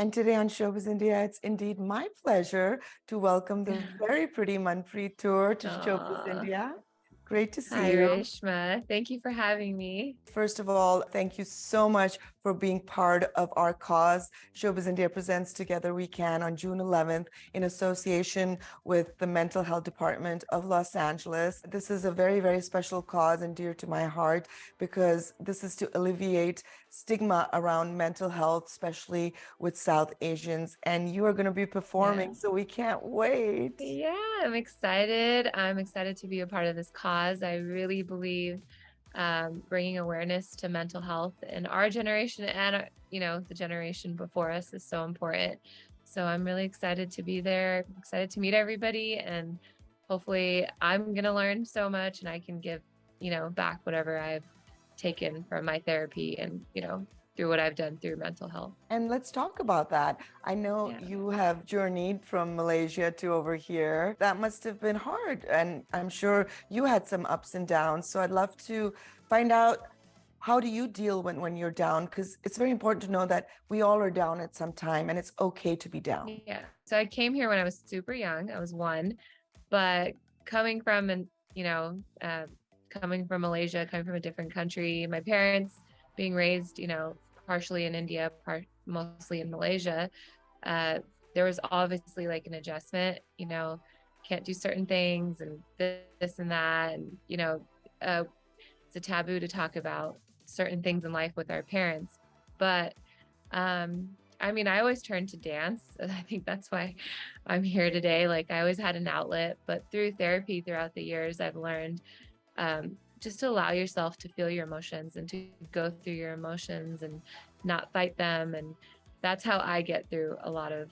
And today on Showbiz India, it's indeed my pleasure to welcome the very pretty Manpreet Toor to Showbiz Aw. India. Great to see Hi, you. Reshma. Thank you for having me. First of all, thank you so much for being part of our cause. Showbiz India presents Together We Can on June 11th in association with the Mental Health Department of Los Angeles. This is a very, very special cause and dear to my heart because this is to alleviate stigma around mental health, especially with South Asians. And you are going to be Yeah. performing, so we can't wait. Yeah, I'm excited. I'm excited to be a part of this cause. I really believe bringing awareness to mental health in our generation and, the generation before us is so important. So I'm really excited to be there, excited to meet everybody, and hopefully I'm going to learn so much and I can give, back whatever I've taken from my therapy and, through what I've done through mental health. And let's talk about that. I know Yeah. you have journeyed from Malaysia to over here. That must have been hard. And I'm sure you had some ups and downs. So I'd love to find out, how do you deal when you're down? Because it's very important to know that we all are down at some time and it's okay to be down. Yeah. So I came here when I was super young. I was one, but coming from coming from Malaysia, coming from a different country, my parents being raised, partially in India, mostly in Malaysia, there was obviously like an adjustment, can't do certain things and this and that. And, it's a taboo to talk about certain things in life with our parents. But I always turned to dance. I think that's why I'm here today. Like I always had an outlet, but through therapy throughout the years, I've learned just to allow yourself to feel your emotions and to go through your emotions and not fight them. And that's how I get through a lot of,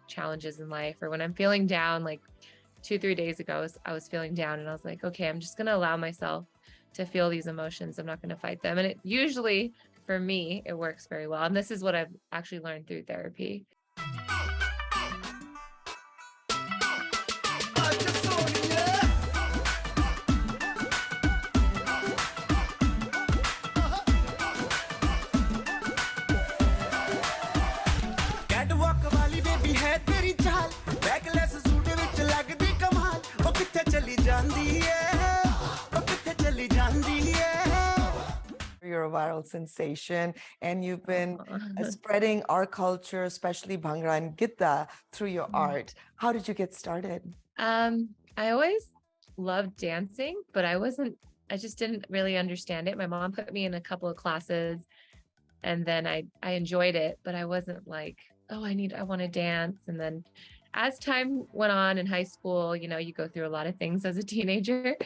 challenges in life. Or when I'm feeling down, like 2-3 days ago, I was feeling down and I was like, okay, I'm just going to allow myself to feel these emotions. I'm not going to fight them. And it usually, for me, it works very well. And this is what I've actually learned through therapy. You're a viral sensation and you've been spreading our culture, especially Bhangra and Gidda, through your art. How did you get started? I always loved dancing, but I just didn't really understand it. My mom put me in a couple of classes and then I enjoyed it, but I wasn't like, oh, I want to dance. And then as time went on in high school, you go through a lot of things as a teenager.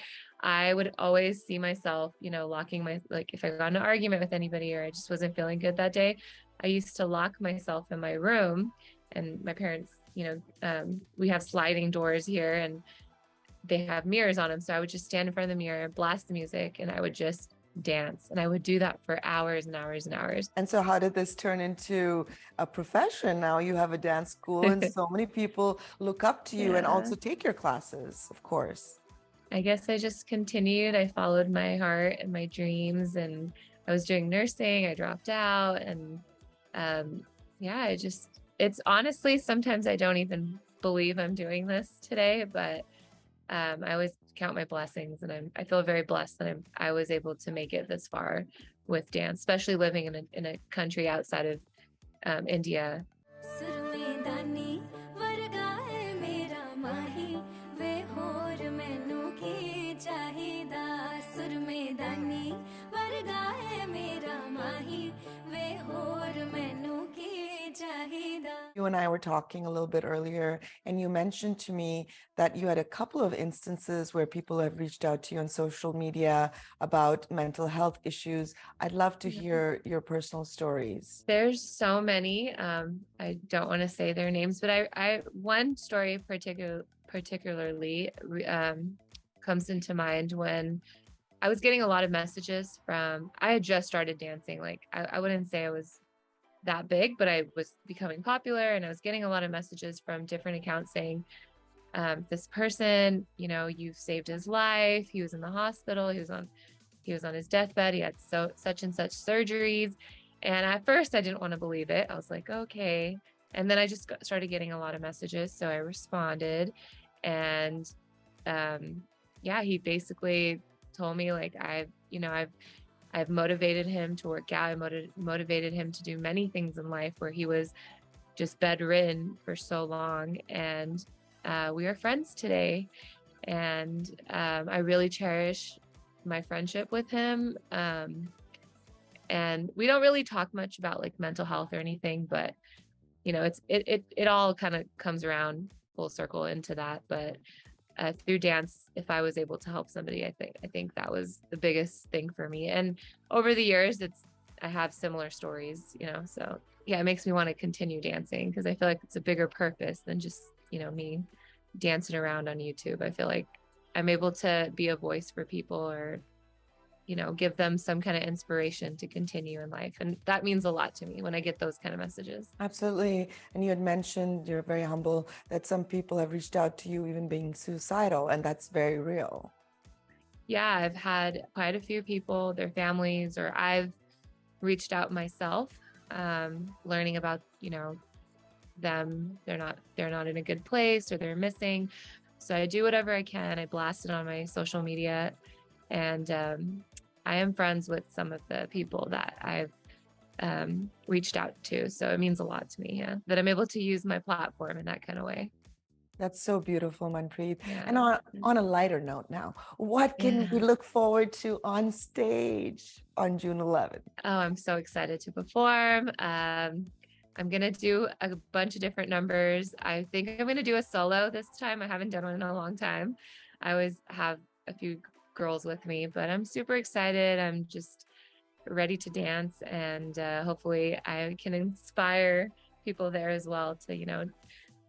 I would always see myself, locking like if I got in an argument with anybody or I just wasn't feeling good that day, I used to lock myself in my room. And my parents, we have sliding doors here and they have mirrors on them. So I would just stand in front of the mirror, blast the music, and I would just dance. And I would do that for hours and hours and hours. And so how did this turn into a profession? Now you have a dance school and so many people look up to you and Yeah. also take your classes, of course. I guess I just continued. I followed my heart and my dreams, and I was doing nursing. I dropped out, and yeah, it's honestly, sometimes I don't even believe I'm doing this today, but I always count my blessings, and I feel very blessed that I was able to make it this far with dance, especially living in a country outside of India. You and I were talking a little bit earlier, and you mentioned to me that you had a couple of instances where people have reached out to you on social media about mental health issues. I'd love to hear your personal stories. There's so many. I don't want to say their names, but I one story particularly comes into mind when I was getting a lot of messages from. I had just started dancing. Like I wouldn't say I was that big, but I was becoming popular, and I was getting a lot of messages from different accounts saying, this person, you've saved his life. He was in the hospital. He was on his deathbed. He had such and such surgeries. And at first I didn't want to believe it. I was like, okay. And then I just started getting a lot of messages. So I responded. And yeah, he basically told me like, I've motivated him to work out. I motivated him to do many things in life where he was just bedridden for so long. And we are friends today. And I really cherish my friendship with him. And we don't really talk much about like mental health or anything, but you know, it all kind of comes around full circle into that. But through dance, if I was able to help somebody, I think that was the biggest thing for me. And over the years, I have similar stories, you know. So yeah, it makes me want to continue dancing because I feel like it's a bigger purpose than just, you know, me dancing around on YouTube. I feel like I'm able to be a voice for people, or you know, give them some kind of inspiration to continue in life. And that means a lot to me when I get those kind of messages. Absolutely. And you had mentioned, you're very humble, that some people have reached out to you even being suicidal, and that's very real. Yeah, I've had quite a few people, their families, or I've reached out myself, learning about, you know, them. They're not in a good place, or they're missing. So I do whatever I can. I blast it on my social media, and I am friends with some of the people that I've reached out to. So it means a lot to me, yeah, that I'm able to use my platform in that kind of way. That's so beautiful, Manpreet. Yeah. And on a lighter note now, what can we look forward to on stage on June 11th? Oh, I'm so excited to perform. I'm going to do a bunch of different numbers. I think I'm going to do a solo this time. I haven't done one in a long time. I always have a few girls with me, but I'm super excited. I'm just ready to dance, and hopefully I can inspire people there as well to, you know,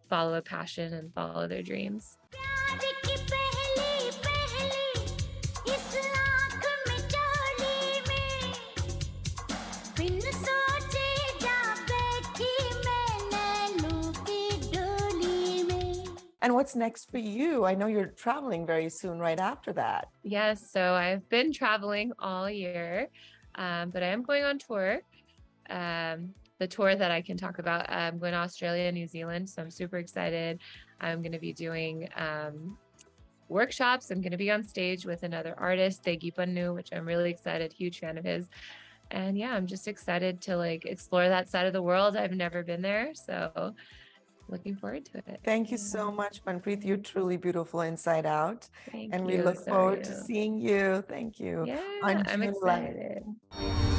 follow a passion and follow their dreams. And what's next for you? I know you're traveling very soon right after that. Yes, so I've been traveling all year, but I am going on tour. The tour that I can talk about, I'm going to Australia and New Zealand, so I'm super excited. I'm going to be doing workshops. I'm going to be on stage with another artist, Tegi Pannu, which I'm really excited, huge fan of his. And yeah, I'm just excited to like explore that side of the world. I've never been there, so looking forward to it. Thank you so much, Manpreet. You're truly beautiful inside out. Thank and you. we look forward to seeing you. Thank you. Yeah, On I'm June 11th. excited.